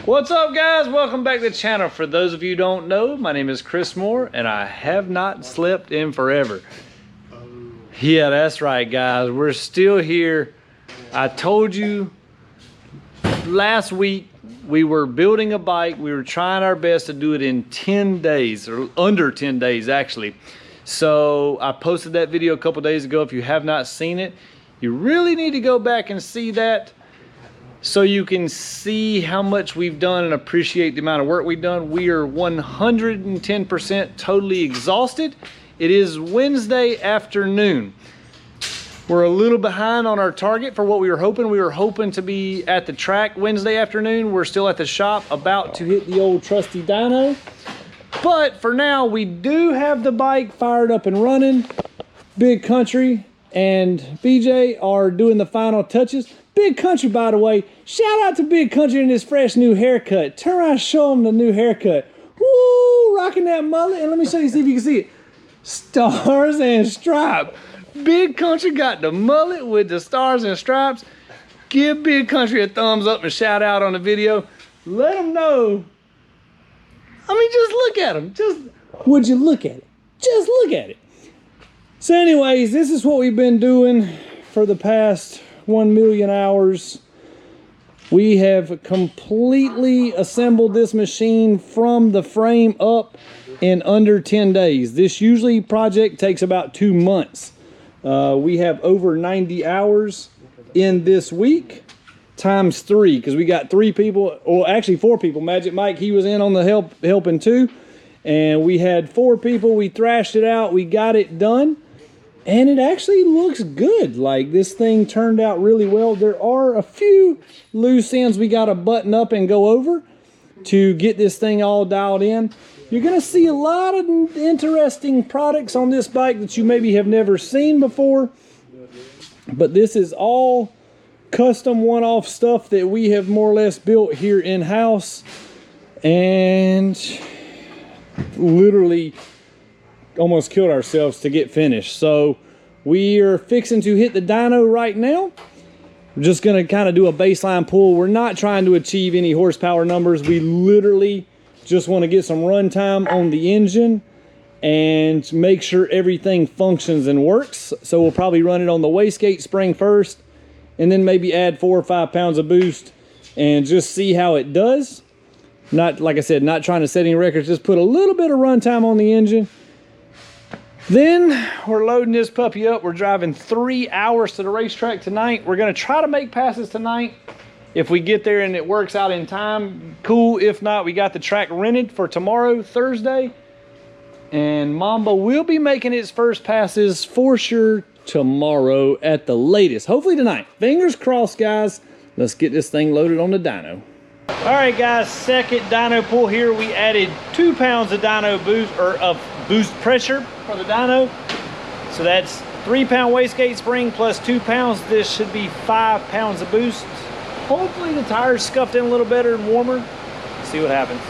What's up, guys? Welcome back to the channel. For those of you who don't know, my name is Chris Moore and I have not slept in forever. Yeah, that's right, guys. We're still here. I told you last week we were building a bike. We were trying our best to do it in 10 days, or under 10 days actually. So I posted that video a couple days ago. If you have not seen it, you really need to go back and see that so you can see how much we've done and appreciate the amount of work we've done. We are 110% totally exhausted. It is Wednesday afternoon. We're a little behind on our target for what we were hoping. We were hoping to be at the track Wednesday afternoon. We're still at the shop about to hit the old trusty dyno. But for now, we do have the bike fired up and running. Big Country and BJ are doing the final touches. Big Country, by the way, shout out to Big Country and his fresh new haircut. Turn around and show him the new haircut. Woo, rocking that mullet. And let me show you, see if you can see it. Stars and Stripes. Big Country got the mullet with the stars and stripes. Give Big Country a thumbs up and shout out on the video. Let him know. I mean, just look at him. Just, would you look at it? Just look at it. So anyways, this is what we've been doing for the past 1 million hours. We have completely assembled this machine from the frame up in under 10 days. This usually project takes about 2 months. We have over 90 hours in this week times 3, because we got 3 people, or actually 4 people. Magic Mike, he was in on the helping too, and we had 4 people. We thrashed it out, we got it done, and it actually looks good. Like, this thing turned out really well. There are a few loose ends we got to button up and go over to get this thing all dialed in. You're going to see a lot of interesting products on this bike that you maybe have never seen before, but this is all custom one-off stuff that we have more or less built here in-house, and literally almost killed ourselves to get finished. So we are fixing to hit the dyno right now. We're just going to kind of do a baseline pull. We're not trying to achieve any horsepower numbers. We literally just want to get some run time on the engine and make sure everything functions and works. So we'll probably run it on the wastegate spring first, and then maybe add 4 or 5 pounds of boost and just see how it does. Not, like I said, not trying to set any records, just put a little bit of run time on the engine. Then we're loading this puppy up. We're driving 3 hours to the racetrack tonight. We're gonna try to make passes tonight. If we get there and it works out in time, cool. If not, we got the track rented for tomorrow, Thursday. And Mamba will be making its first passes for sure tomorrow at the latest. Hopefully tonight. Fingers crossed, guys. Let's get this thing loaded on the dyno. All right, guys, second dyno pull here. We added 2 pounds of dyno boost, or of boost pressure for the dyno. So that's 3-pound wastegate spring plus 2 pounds. This should be 5 pounds of boost. Hopefully the tires scuffed in a little better and warmer. See what happens.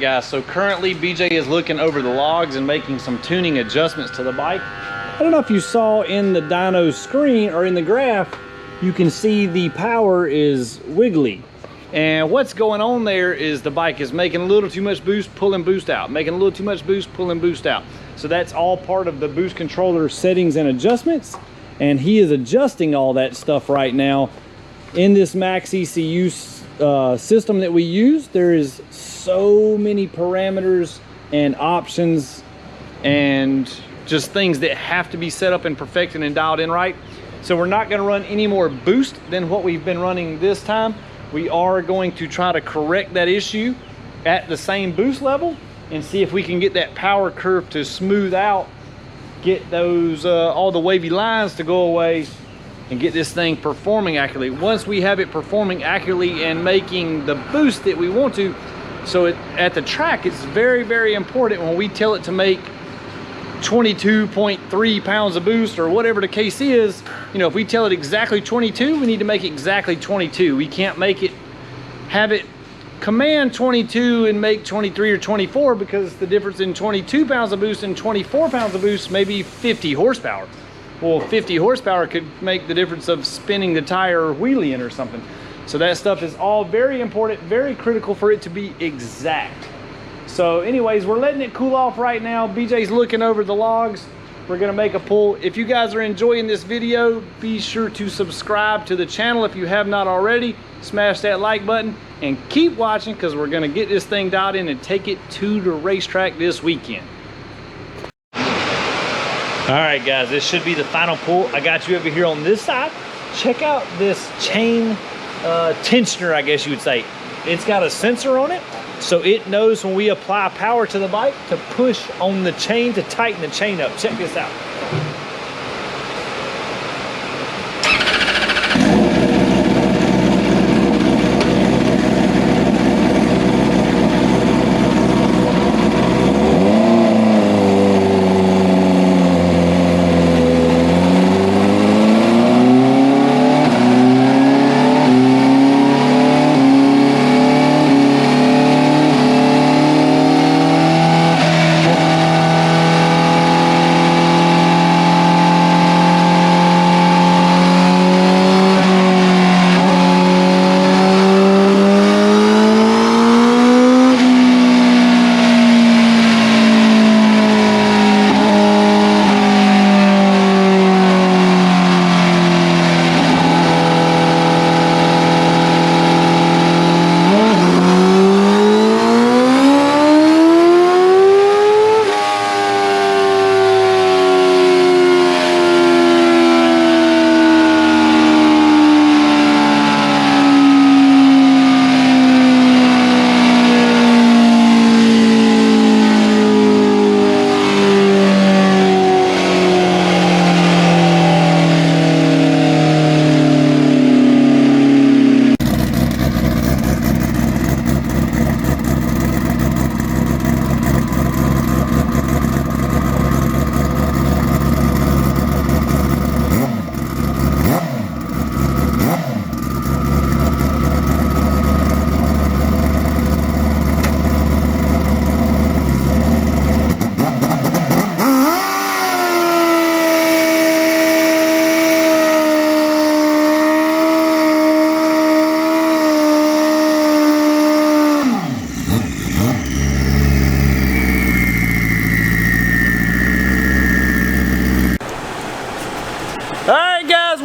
guys, so currently BJ is looking over the logs and making some tuning adjustments to the bike. I don't know if you saw in the dyno screen or in the graph, you can see the power is wiggly. And what's going on there is the bike is making a little too much boost, pulling boost out, making a little too much boost, pulling boost out. So that's all part of the boost controller settings and adjustments. And he is adjusting all that stuff right now. In this Max ECU system that we use, there is so many parameters and options and just things that have to be set up and perfected and dialed in right. So we're not gonna run any more boost than what we've been running this time. We are going to try to correct that issue at the same boost level and see if we can get that power curve to smooth out, get those all the wavy lines to go away, and get this thing performing accurately. Once we have it performing accurately and making the boost that we want to, so at the track, it's very, very important when we tell it to make 22.3 pounds of boost or whatever the case is, you know, if we tell it exactly 22, we need to make it exactly 22. We can't make it, have it command 22 and make 23 or 24, because the difference in 22 pounds of boost and 24 pounds of boost may be 50 horsepower. Well, 50 horsepower could make the difference of spinning the tire wheelie in or something. So that stuff is all very important, very critical for it to be exact. So anyways, we're letting it cool off right now. BJ's looking over the logs. We're gonna make a pull. If you guys are enjoying this video, be sure to subscribe to the channel if you have not already. Smash that like button and keep watching, because we're gonna get this thing dialed in and take it to the racetrack this weekend. All right guys, this should be the final pull. I got you over here on this side. Check out this chain tensioner, I guess you would say. It's got a sensor on it, so it knows when we apply power to the bike to push on the chain to tighten the chain up. Check this out.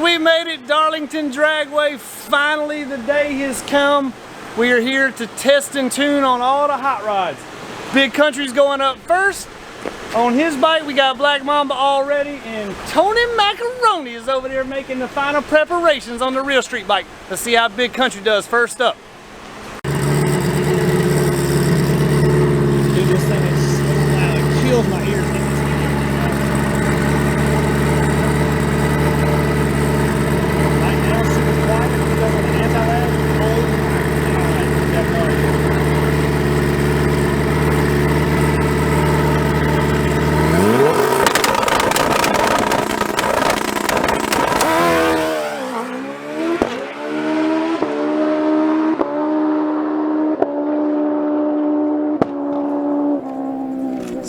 We made it, Darlington Dragway. Finally, the day has come. We are here to test and tune on all the hot rods. Big Country's going up first. On his bike, we got Black Mamba already, and Tony Macaroni is over there making the final preparations on the Real Street bike. Let's see how Big Country does first up. Dude, this thing is so loud, it chills my ears.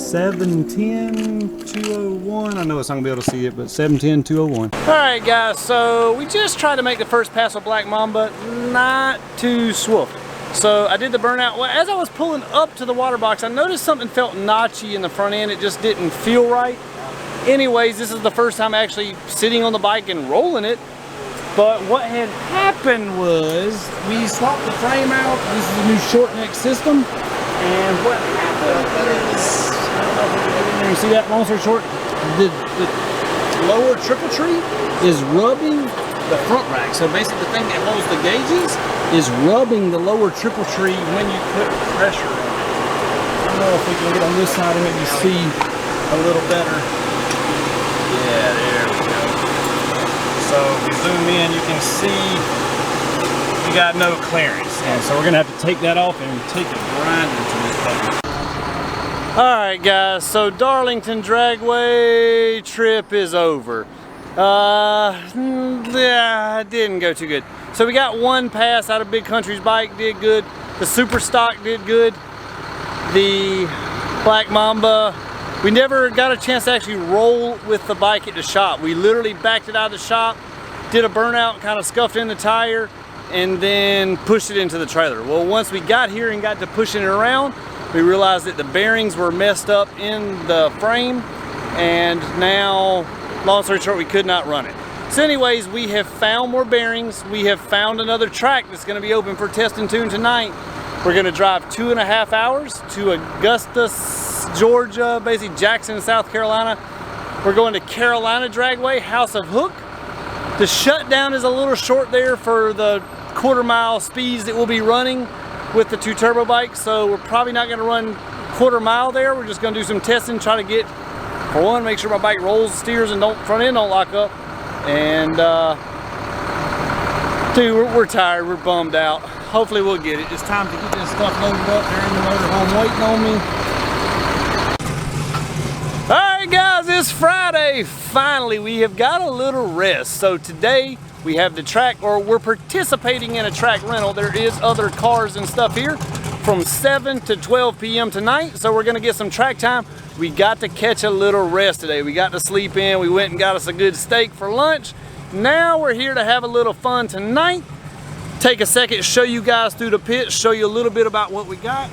710-201. I know it's not gonna be able to see it, but 710-201. All right, guys, so we just tried to make the first pass with Black Mamba, not too swift. So I did the burnout. Well, as I was pulling up to the water box, I noticed something felt notchy in the front end. It just didn't feel right. Anyways, this is the first time actually sitting on the bike and rolling it. But what had happened was we swapped the frame out. This is a new short neck system. And what happened is, I don't know if you can see that, long story short, the lower triple tree is rubbing the front rack. So basically the thing that holds the gauges is rubbing the lower triple tree when you put pressure on it. I don't know if we can get on this side and maybe see a little better. Yeah, there we go. So if we zoom in, you can see we got no clearance. And so we're gonna have to take that off and take a grinder to this puppy. All right, guys, so Darlington Dragway trip is over. Yeah, it didn't go too good. So we got one pass out of Big Country's bike, did good. The Super Stock did good. The Black Mamba, we never got a chance to actually roll with the bike at the shop. We literally backed it out of the shop, did a burnout, kind of scuffed in the tire, and then pushed it into the trailer. Well, once we got here and got to pushing it around, we realized that the bearings were messed up in the frame, and now, long story short, we could not run it. So anyways, we have found more bearings. We have found another track that's gonna be open for test and tune tonight. We're gonna drive 2.5 hours to Augusta, Georgia, basically Jackson, South Carolina. We're going to Carolina Dragway, House of Hook. The shutdown is a little short there for the 1/4 mile speeds that we'll be running with the 2 turbo bikes. So we're probably not gonna run 1/4 mile there. We're just gonna do some testing, try to get, for one, make sure my bike rolls, steers, and front end don't lock up. And dude, we're tired, we're bummed out. Hopefully we'll get it. It's time to get this stuff loaded up. They're in the motorhome waiting on me. All right, guys, it's Friday. Finally, we have got a little rest. So today we have the track, or we're participating in a track rental. There is other cars and stuff here from 7 to 12 p.m. tonight. So we're gonna get some track time. We got to catch a little rest today. We got to sleep in. We went and got us a good steak for lunch. Now we're here to have a little fun tonight. Take a second, show you guys through the pit, show you a little bit about what we got.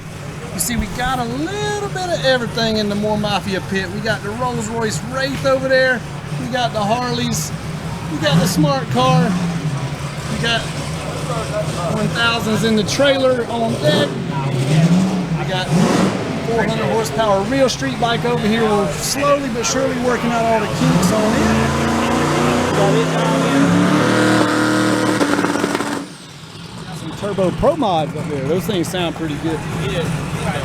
You see, we got a little bit of everything in the More Mafia pit. We got the Rolls Royce Wraith over there. We got the Harleys. We got the smart car. We got 1000s in the trailer on deck. We got 400 horsepower real street bike over here. We're slowly but surely working out all the kinks on it. Got it down here. Got some Turbo Pro mods up there. Those things sound pretty good. Yeah.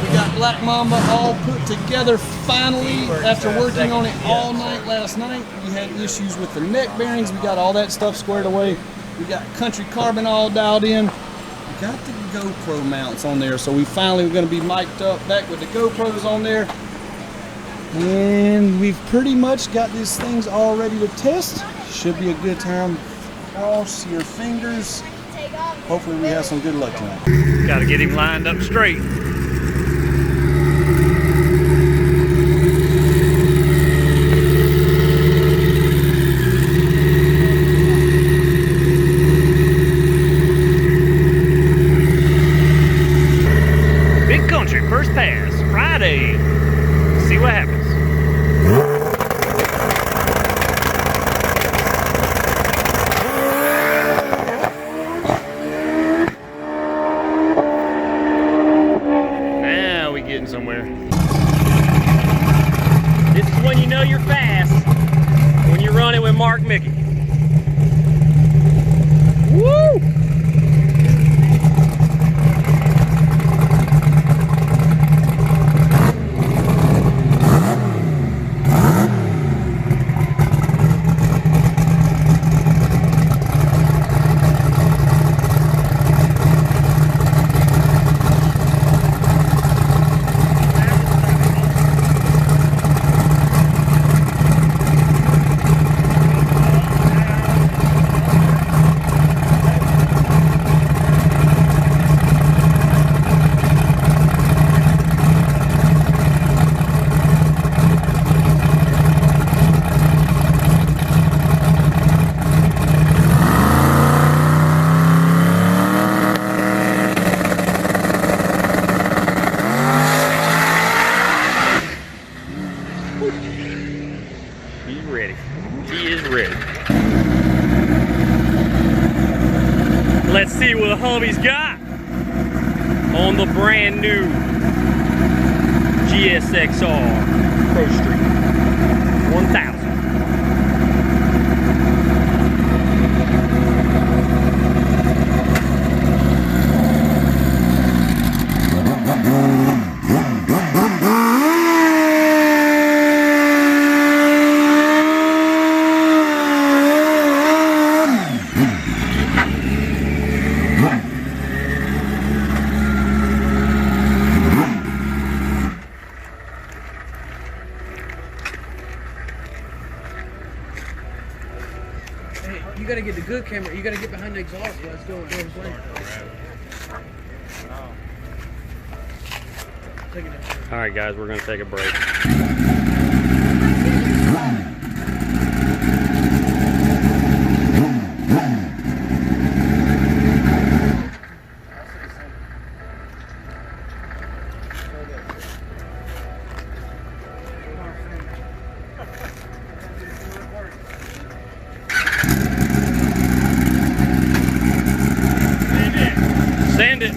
We got Black Mamba all put together finally after working on it all night last night. We had issues with the neck bearings. We got all that stuff squared away. We got Country Carbon all dialed in. We got the GoPro mounts on there, so we finally are going to be mic'd up back with the GoPros on there. And we've pretty much got these things all ready to test. Should be a good time. Cross your fingers. Hopefully we have some good luck tonight. Got to get him lined up straight. Big Country first pass Friday. See what happens. Somewhere. This is when you know you're fast, when you run it with Mark Mickey. Woo! Let's see what the hubby's got on the brand new GSXR Pro Street 1000. You gotta get the good camera. You gotta get behind the exhaust. Let's go. All right, guys, we're gonna take a break. Send it.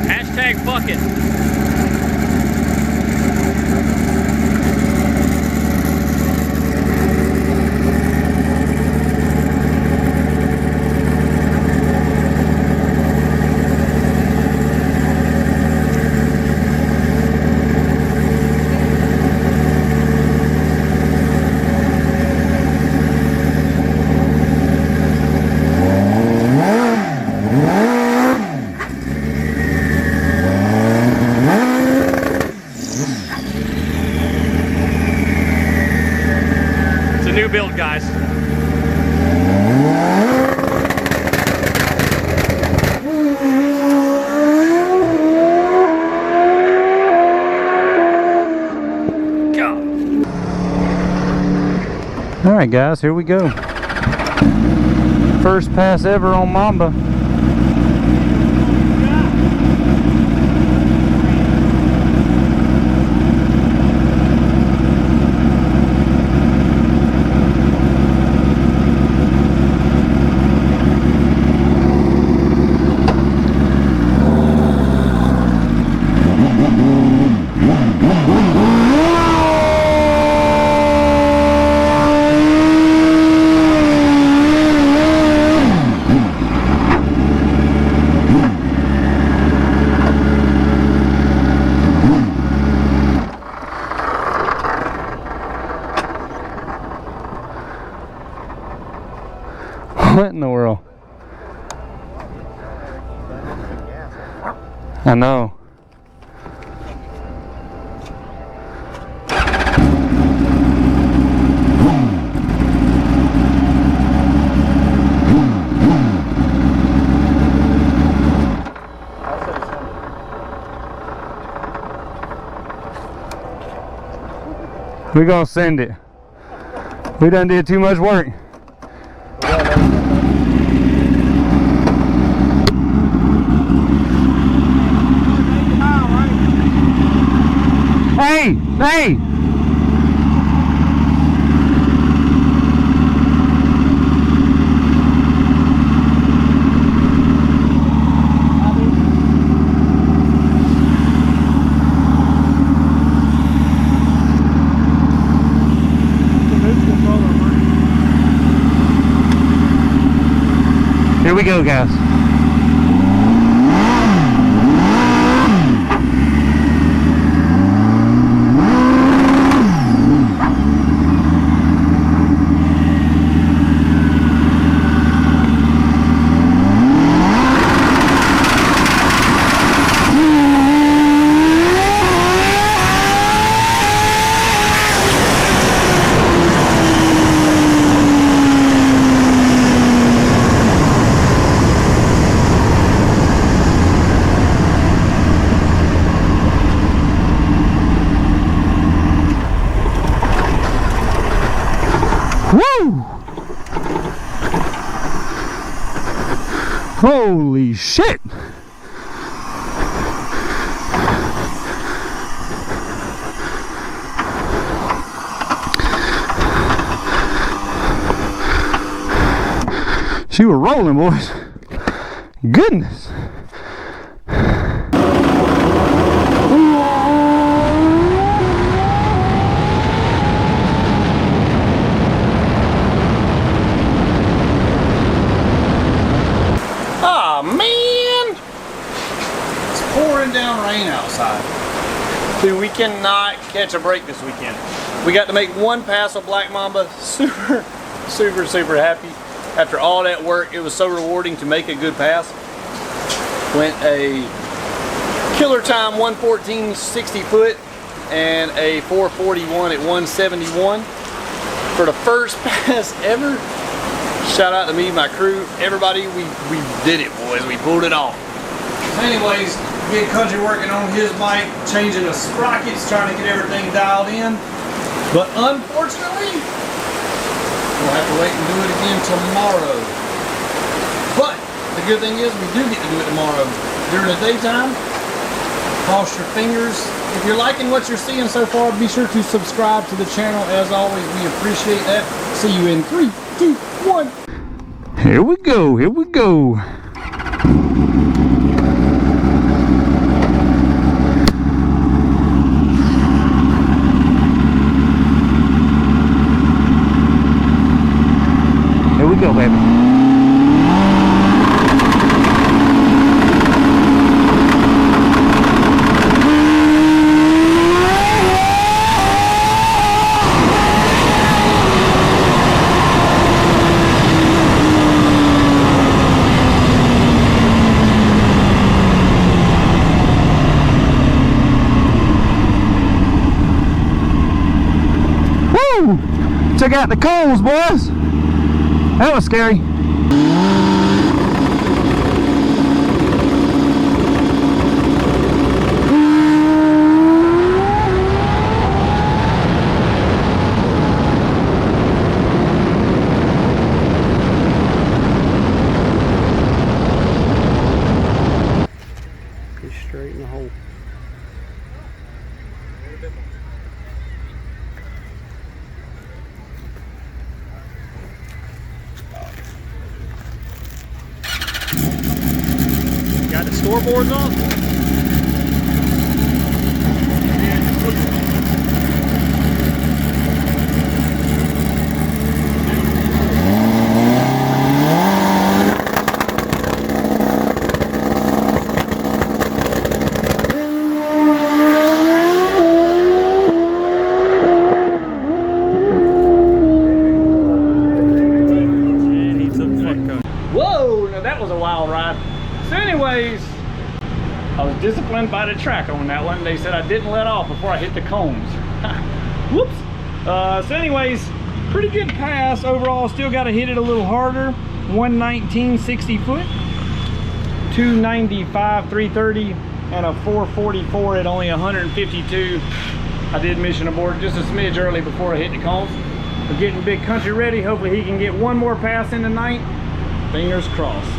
Hashtag fuck it. New build, guys. Go. All right, guys, here we go. First pass ever on Mamba. What in the world? I know. We're gonna send it. We done did too much work. Hey! Hey! Here we go, guys. Woo! Holy shit! She was rolling, boys. Goodness. Ah, man! It's pouring down rain outside. Dude, we cannot catch a break this weekend. We got to make one pass of Black Mamba. Super happy. After all that work, it was so rewarding to make a good pass. Went a killer time 114 60 foot and a 441 at 171 for the first pass ever. Shout out to me, my crew, everybody. We did it, boys. We pulled it off. Anyways, Big Country working on his bike, changing the sprockets, trying to get everything dialed in. But unfortunately, we'll have to wait and do it again tomorrow. But the good thing is we do get to do it tomorrow during the daytime. Cross your fingers. If you're liking what you're seeing so far, be sure to subscribe to the channel. As always, we appreciate that. See you in 3, 2, 1. Here we go, here we go. Here we go, baby. Woo! Took out the cones, boys. That was scary. Be straight in the hole. Got the scoreboards on? Whoa, now that was a wild ride. So anyways, I was disciplined by the track on that one. They said I didn't let off before I hit the cones. Whoops. So anyways, pretty good pass overall. Still got to hit it a little harder. 119 60 foot, 295 330, and a 444 at only 152. I did mission abort just a smidge early before I hit the cones. We're getting Big Country ready. Hopefully he can get one more pass in the night. Fingers crossed.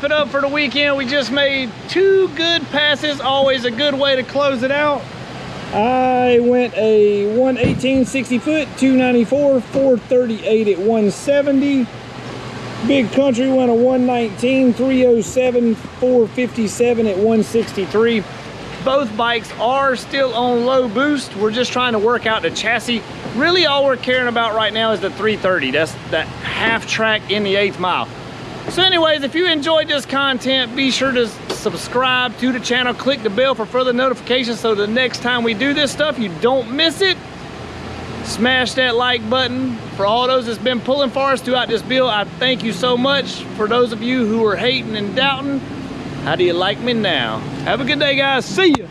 It up for the weekend. We just made 2 good passes, always a good way to close it out. I went a 118 60 foot, 294, 438 at 170. Big Country went a 119 307, 457 at 163. Both bikes are still on low boost. We're just trying to work out the chassis. Really all we're caring about right now is the 330. That's that half track in the 8th mile. So anyways, if you enjoyed this content, be sure to subscribe to the channel, click the bell for further notifications so the next time we do this stuff, you don't miss it. Smash that like button. For all those that's been pulling for us throughout this build, I thank you so much. For those of you who are hating and doubting, how do you like me now? Have a good day, guys. See ya.